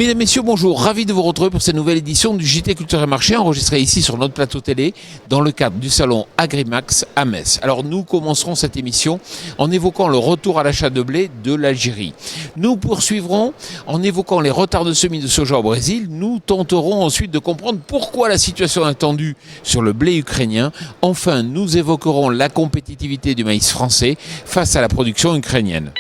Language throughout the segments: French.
Mesdames, Messieurs, bonjour. Ravi de vous retrouver pour cette nouvelle édition du JT Culture et Marché, enregistrée ici sur notre plateau télé dans le cadre du salon Agrimax à Metz. Alors nous commencerons cette émission en évoquant le retour à l'achat de blé de l'Algérie. Nous poursuivrons en évoquant les retards de semis de soja au Brésil. Nous tenterons ensuite de comprendre pourquoi la situation est tendue sur le blé ukrainien. Enfin, nous évoquerons la compétitivité du maïs français face à la production ukrainienne.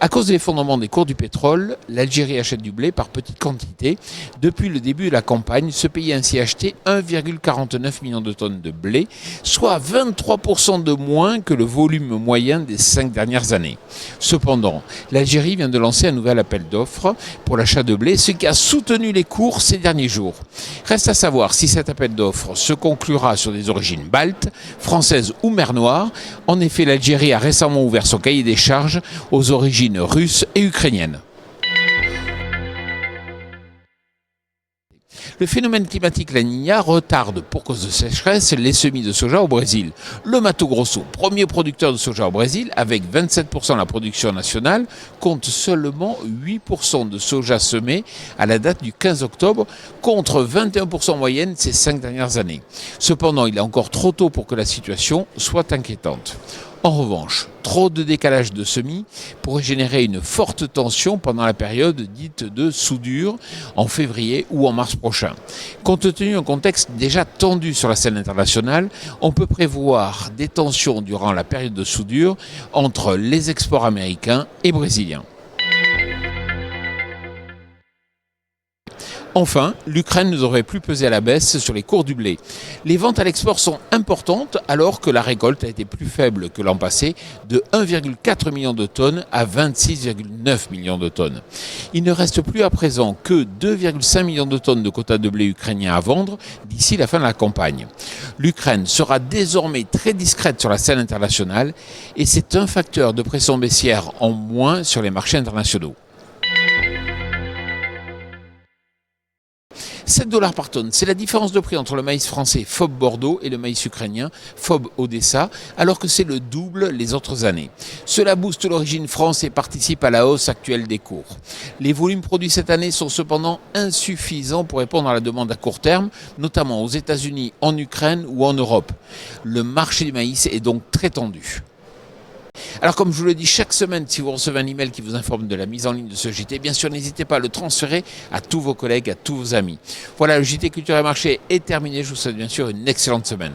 À cause de l'effondrement des cours du pétrole, l'Algérie achète du blé par petites quantités. Depuis le début de la campagne, ce pays a ainsi acheté 1,49 million de tonnes de blé, soit 23% de moins que le volume moyen des 5 dernières années. Cependant, l'Algérie vient de lancer un nouvel appel d'offres pour l'achat de blé, ce qui a soutenu les cours ces derniers jours. Reste à savoir si cet appel d'offres se conclura sur des origines baltes, françaises ou mer Noire. En effet, l'Algérie a récemment ouvert son cahier des charges aux origines russes et ukrainiennes. Le phénomène climatique La Niña retarde, pour cause de sécheresse, les semis de soja au Brésil. Le Mato Grosso, premier producteur de soja au Brésil, avec 27% de la production nationale, compte seulement 8% de soja semé à la date du 15 octobre, contre 21% en moyenne ces 5 dernières années. Cependant, il est encore trop tôt pour que la situation soit inquiétante. En revanche, trop de décalage de semis pourrait générer une forte tension pendant la période dite de soudure en février ou en mars prochain. Compte tenu d'un contexte déjà tendu sur la scène internationale, on peut prévoir des tensions durant la période de soudure entre les exports américains et brésiliens. Enfin, l'Ukraine ne devrait plus peser à la baisse sur les cours du blé. Les ventes à l'export sont importantes alors que la récolte a été plus faible que l'an passé, de 1,4 million de tonnes à 26,9 millions de tonnes. Il ne reste plus à présent que 2,5 millions de tonnes de quotas de blé ukrainien à vendre d'ici la fin de la campagne. L'Ukraine sera désormais très discrète sur la scène internationale et c'est un facteur de pression baissière en moins sur les marchés internationaux. 7$ par tonne, c'est la différence de prix entre le maïs français FOB Bordeaux et le maïs ukrainien FOB Odessa, alors que c'est le double les autres années. Cela booste l'origine France et participe à la hausse actuelle des cours. Les volumes produits cette année sont cependant insuffisants pour répondre à la demande à court terme, notamment aux États-Unis, en Ukraine ou en Europe. Le marché du maïs est donc très tendu. Alors comme je vous le dis chaque semaine, si vous recevez un email qui vous informe de la mise en ligne de ce JT, bien sûr n'hésitez pas à le transférer à tous vos collègues, à tous vos amis. Voilà, le JT Culture et Marché est terminé, je vous souhaite bien sûr une excellente semaine.